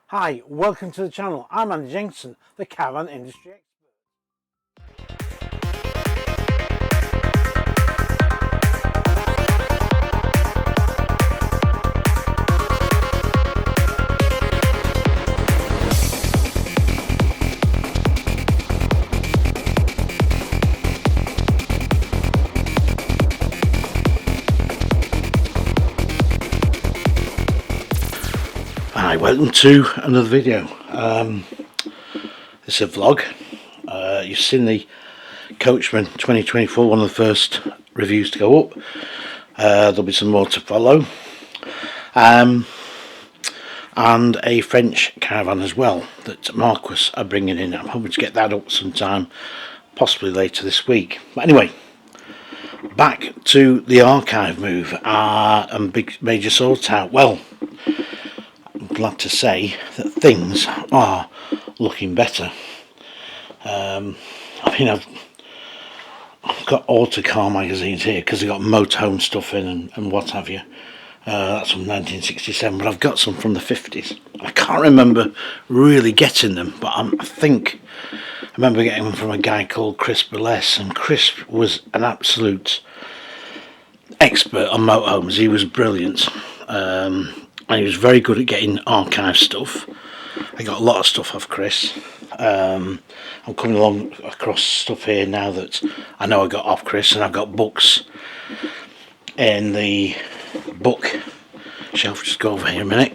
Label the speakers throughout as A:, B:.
A: Hi, welcome to the channel. I'm Andy Jenkinson, the caravan industry expert. Hi, welcome to another video. This is a vlog. You've seen the Coachman 2024, one of the first reviews to go up. There'll be some more to follow. And a French caravan as well that Marquis are bringing in. I'm hoping to get that up sometime, possibly later this week. But anyway, back to the archive move and big major sort out. Well, I'm glad to say that things are looking better. I've got Autocar magazines here because they've got motorhome stuff in and what have you. That's from 1967, but I've got some from the 50s. I can't remember really getting them, but I remember getting them from a guy called Chris Burles, and Chris was an absolute expert on motorhomes. He was brilliant, and he was very good at getting archive stuff. I got a lot of stuff off Chris. I'm coming along across stuff here now that I know I got off Chris, and I've got books in the book shelf. Just go over here a minute.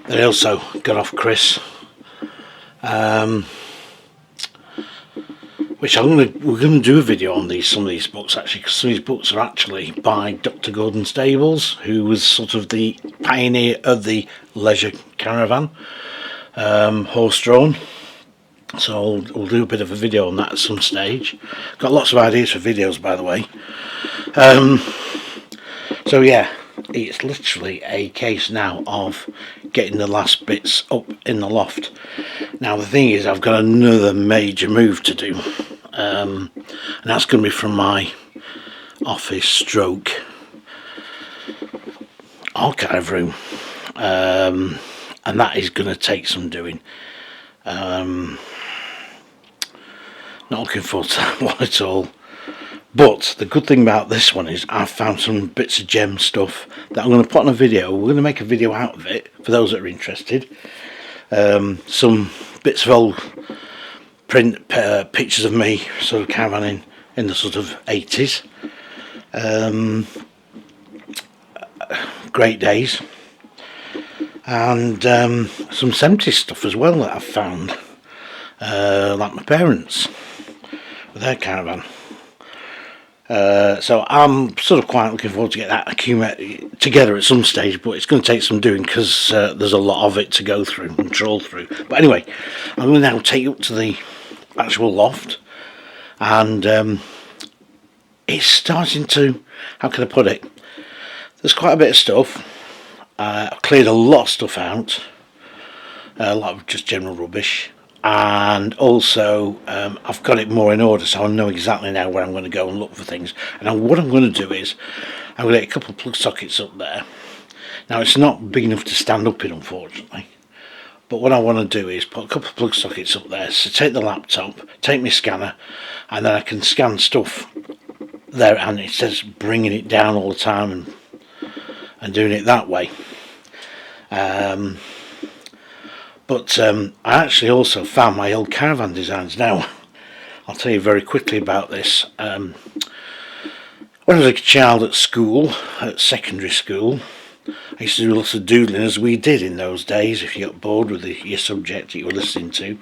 A: That I also got off Chris, which we're going to do a video on some of these books actually, because some of these books are actually by Dr. Gordon Stables, who was sort of the pioneer of the leisure caravan, horse-drawn. So we'll do a bit of a video on that at some stage. Got lots of ideas for videos, by the way. So yeah, it's literally a case now of getting the last bits up in the loft. Now the thing is, I've got another major move to do, and that's going to be from my office stroke archive room, and that is going to take some doing. Not looking forward to that one at all. But the good thing about this one is I've found some bits of gem stuff that I'm going to put on a video. We're going to make a video out of it for those that are interested. Some bits of old print pictures of me sort of caravanning in the sort of 80s. Great days. And some 70s stuff as well that I've found. Like my parents with their caravan. So I'm sort of quite looking forward to get that accumulate together at some stage, but it's going to take some doing because there's a lot of it to go through and trawl through. But anyway, I'm going to now take you up to the actual loft, and it's starting to, how can I put it, there's quite a bit of stuff. I've cleared a lot of stuff out, a lot of just general rubbish. And also I've got it more in order, so I know exactly now where I'm going to go and look for things. And what I'm going to do is I'm going to get a couple of plug sockets up there. Now it's not big enough to stand up in, unfortunately, but what I want to do is put a couple of plug sockets up there, so take the laptop, take my scanner, and then I can scan stuff there, and it says bringing it down all the time and doing it that way. But I actually also found my old caravan designs. Now, I'll tell you very quickly about this. When I was a child at school, at secondary school, I used to do lots of doodling, as we did in those days, if you got bored with your subject that you were listening to.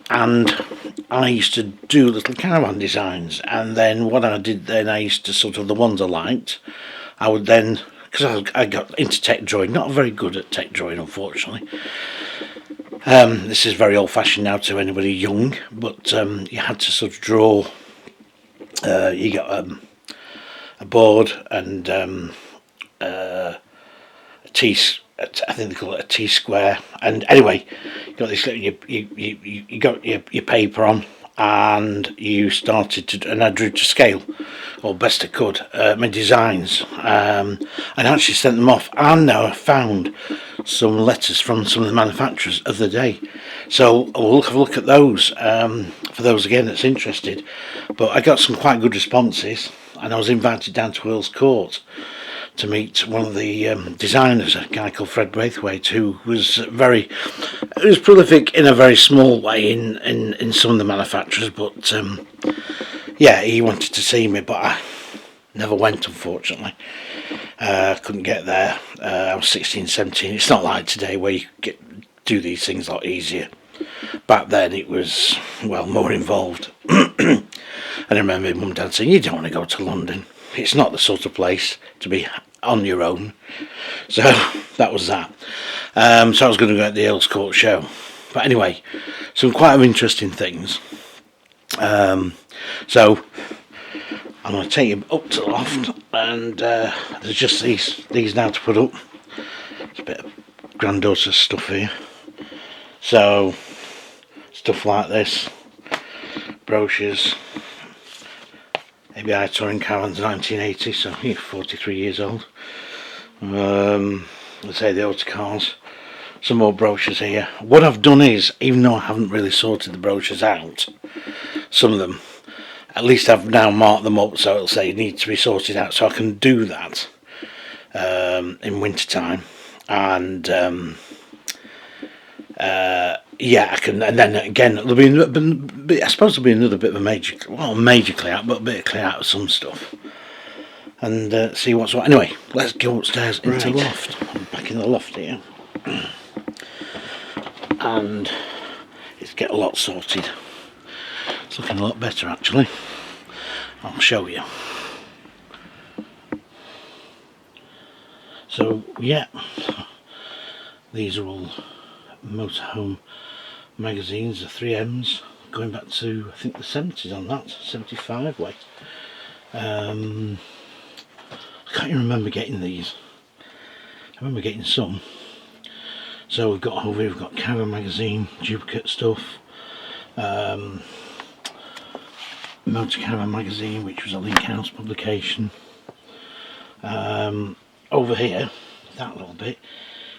A: And I used to do little caravan designs, and then what I did then, I used to sort of, the ones I liked, I would then, because I got into tech drawing, not very good at tech drawing, unfortunately. This is very old-fashioned now to anybody young, but you had to sort of draw. You got a board and a T. I think they call it a T-square. And anyway, you got this. You got your paper on, and you started to, and I drew to scale or best I could, my designs, and actually sent them off. And now I found some letters from some of the manufacturers of the day, so we'll have a look at those for those again that's interested. But I got some quite good responses, and I was invited down to Earl's Court to meet one of the designers, a guy called Fred Braithwaite, who was prolific in a very small way in some of the manufacturers. But yeah, he wanted to see me, but I never went, unfortunately. Couldn't get there. I was 16, 17. It's not like today where you do these things a lot easier. Back then it was, well, more involved. And I remember Mum and Dad saying, you don't want to go to London. It's not the sort of place to be on your own. So that was that. So I was going to go at the Earl's Court show. But anyway, some quite interesting things. So I'm going to take you up to the loft, and there's just these now to put up. It's a bit of granddaughter's stuff here. So stuff like this, brochures. ABI Touring Caravans 1980, so you're 43 years old. Let's say the autocars. Some more brochures here. What I've done is, even though I haven't really sorted the brochures out, some of them, at least I've now marked them up so it'll say need to be sorted out, so I can do that in winter time. And yeah, I can, and then again there'll be, I suppose there'll be another bit of a major clear out, but a bit of clear out of some stuff, and see what's what. Anyway, let's go upstairs into the loft. I'm back in the loft here, and it's get a lot sorted. It's looking a lot better actually. I'll show you. So yeah, these are all motorhome magazines, the 3Ms, going back to I think the 70s on that, 75 way. I can't even remember getting these. I remember getting some. So we've got over here, we've got Caravan magazine, duplicate stuff, Motor Caravan magazine, which was a Link House publication. Over here, that little bit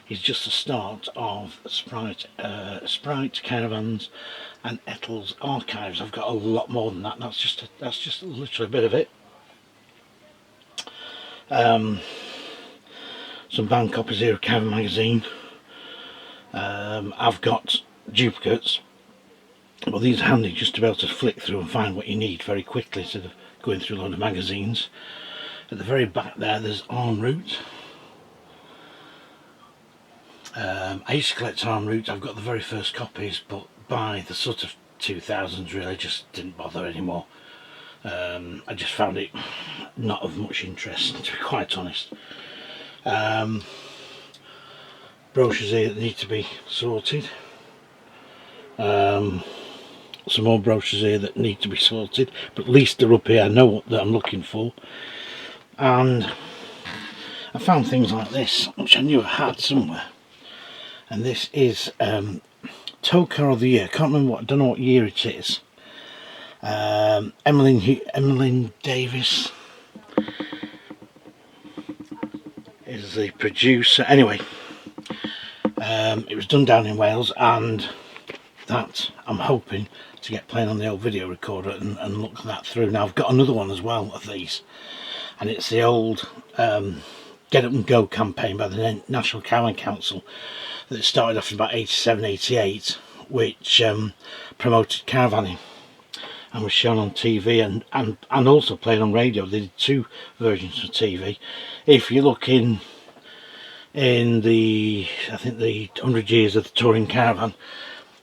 A: is just the start of Sprite Caravans and Ethel's archives. I've got a lot more than that. That's just literally a bit of it. Some bound copies here of Caravan magazine. I've got duplicates. Well, these are handy just to be able to flick through and find what you need very quickly instead of going through a load of magazines. At the very back there's en route. I used to collect en route. I've got the very first copies, but by the sort of 2000s really I just didn't bother anymore. I just found it not of much interest, to be quite honest. Brochures here that need to be sorted. Some more brochures here that need to be sorted, but at least they're up here. I know what that I'm looking for. And I found things like this, which I knew I had somewhere. And this is Tow Car of the Year. I can't remember I don't know what year it is. Emmeline Davis is the producer. Anyway, it was done down in Wales, and that I'm hoping to get playing on the old video recorder and look that through. Now I've got another one as well of these, and it's the old Get Up and Go campaign by the National Caravan Council that started off in about 87, 88, which promoted caravaning and was shown on TV and also played on radio. They did two versions of TV. If you look in the, I think the 100 years of the touring caravan,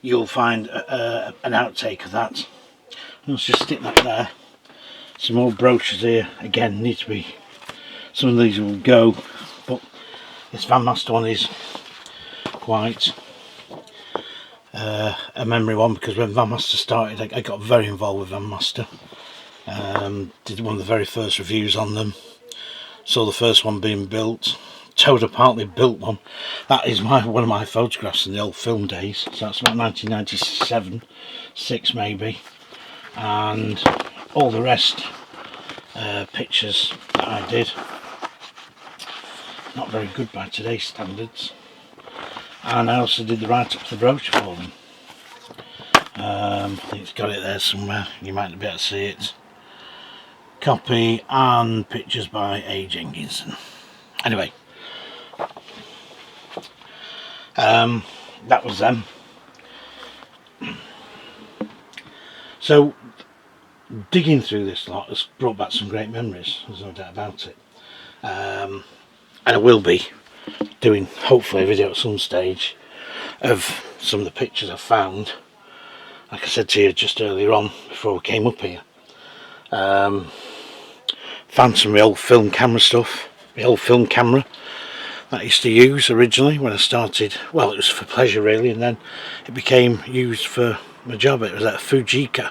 A: you'll find an outtake of that. Let's just stick that there. Some more brochures here, again need to be, some of these will go, but this Van Master one is quite a memory one, because when Van Master started I got very involved with Van Master. Did one of the very first reviews on them, saw the first one being built, towed a partly built one. That is one of my photographs in the old film days, so that's about 1997, 6 maybe, and all the rest pictures that I did. Not very good by today's standards. And I also did the write-up for the brochure for them. I think it's got it there somewhere, you might be able to see it. Copy and pictures by A. Jenkinson. Anyway, that was them. So digging through this lot has brought back some great memories, there's no doubt about it. And I will be doing hopefully a video at some stage of some of the pictures I've found. Like I said to you just earlier on before we came up here, found some of my old film camera stuff, my old film camera that I used to use originally when I started. Well, it was for pleasure really, and then it became used for my job. It was a Fujica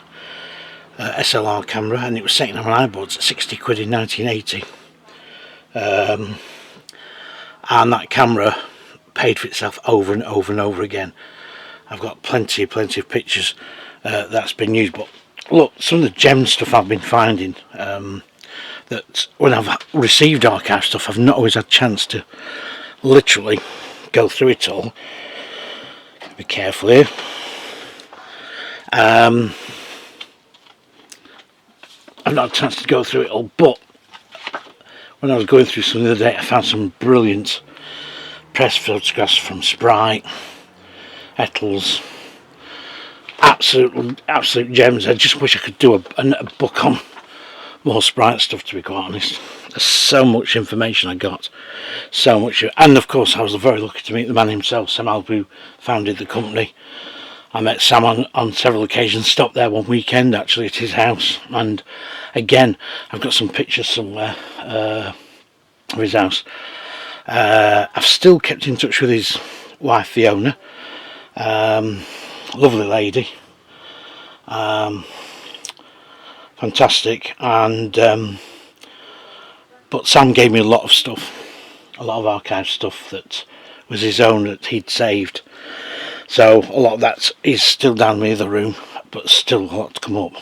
A: SLR camera, and it was second on iBoards at 60 quid in 1980. And that camera paid for itself over and over and over again. I've got plenty of pictures that's been used, but look, some of the gem stuff I've been finding, that when I've received archive stuff, I've not always had a chance to literally go through it all. Be careful here. I've not had a chance to go through it all, but when I was going through some the other day, I found some brilliant press photographs from Sprite, Ettles, absolute gems. I just wish I could do a book on more Sprite stuff, to be quite honest. There's so much information I got, so much, and of course I was very lucky to meet the man himself, Sam Alb, who founded the company. I met Sam on several occasions, stopped there one weekend actually at his house, and again I've got some pictures somewhere of his house. I've still kept in touch with his wife Fiona, lovely lady, fantastic, and but Sam gave me a lot of stuff, a lot of archive stuff that was his own that he'd saved. So a lot of that is still down in the other room, but still a lot to come up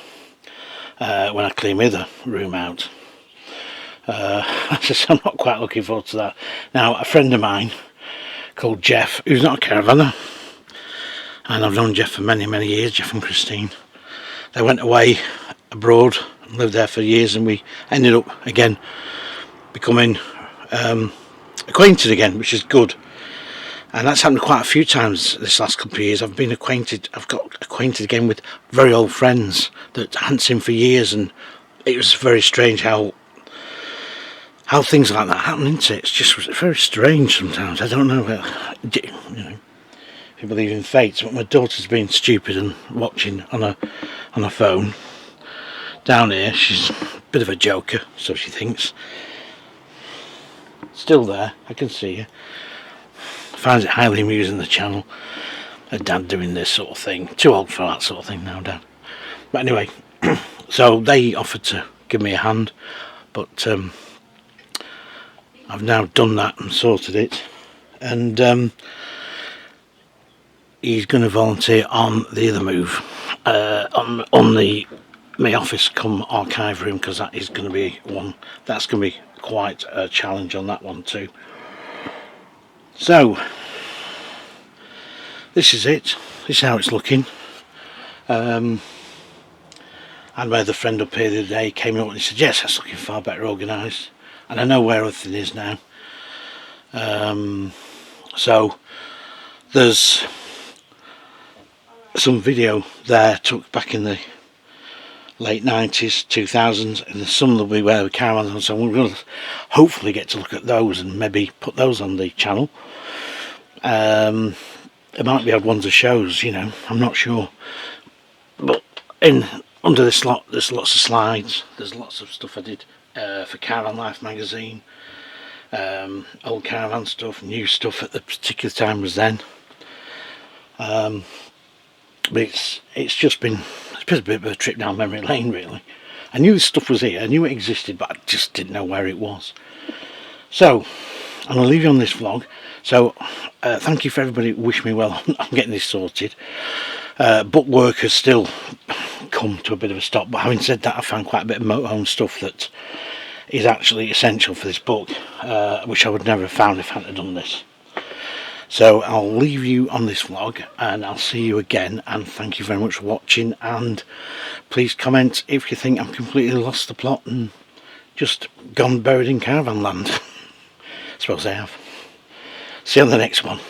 A: when I clean my other room out. I'm not quite looking forward to that. Now, a friend of mine called Jeff, who's not a caravaner, and I've known Jeff for many years, Jeff and Christine. They went away abroad and lived there for years, and we ended up again becoming acquainted again, which is good. And that's happened quite a few times this last couple of years. I've got acquainted again with very old friends that I hadn't seen for years, and it was very strange how things like that happen, isn't it? It's just very strange sometimes. I don't know, you know, if you believe in fate, but my daughter's been stupid and watching on a phone down here. She's a bit of a joker, so she thinks. Still there, I can see her. Finds it highly amusing, the channel. Her dad doing this sort of thing. Too old for that sort of thing now, Dad. But anyway, so they offered to give me a hand, but I've now done that and sorted it, and he's going to volunteer on the other move, on my office come archive room, because that is going to be one. That's going to be quite a challenge on that one too. So this is it. This is how it's looking. I had my other friend up here the other day, came up and he said, yes, that's looking far better organised, and I know where everything is now. So there's some video there took back in the late 90s, 2000s, and some will be where the caravans on, so we're going to hopefully get to look at those and maybe put those on the channel. There might be odd ones of shows, you know, I'm not sure, but under this lot there's lots of slides, there's lots of stuff I did for Caravan Life magazine, old caravan stuff, new stuff at the particular time was then. But it's just been a bit of a trip down memory lane really. I knew this stuff was here, I knew it existed, but I just didn't know where it was. So I'm going to leave you on this vlog. So thank you for everybody who wished me well on getting this sorted. Bookwork has still come to a bit of a stop. But having said that, I found quite a bit of motorhome stuff that is actually essential for this book, which I would never have found if I hadn't done this. So I'll leave you on this vlog, and I'll see you again, and thank you very much for watching, and please comment if you think I'm completely lost the plot and just gone buried in caravan land. I suppose I have. See you on the next one.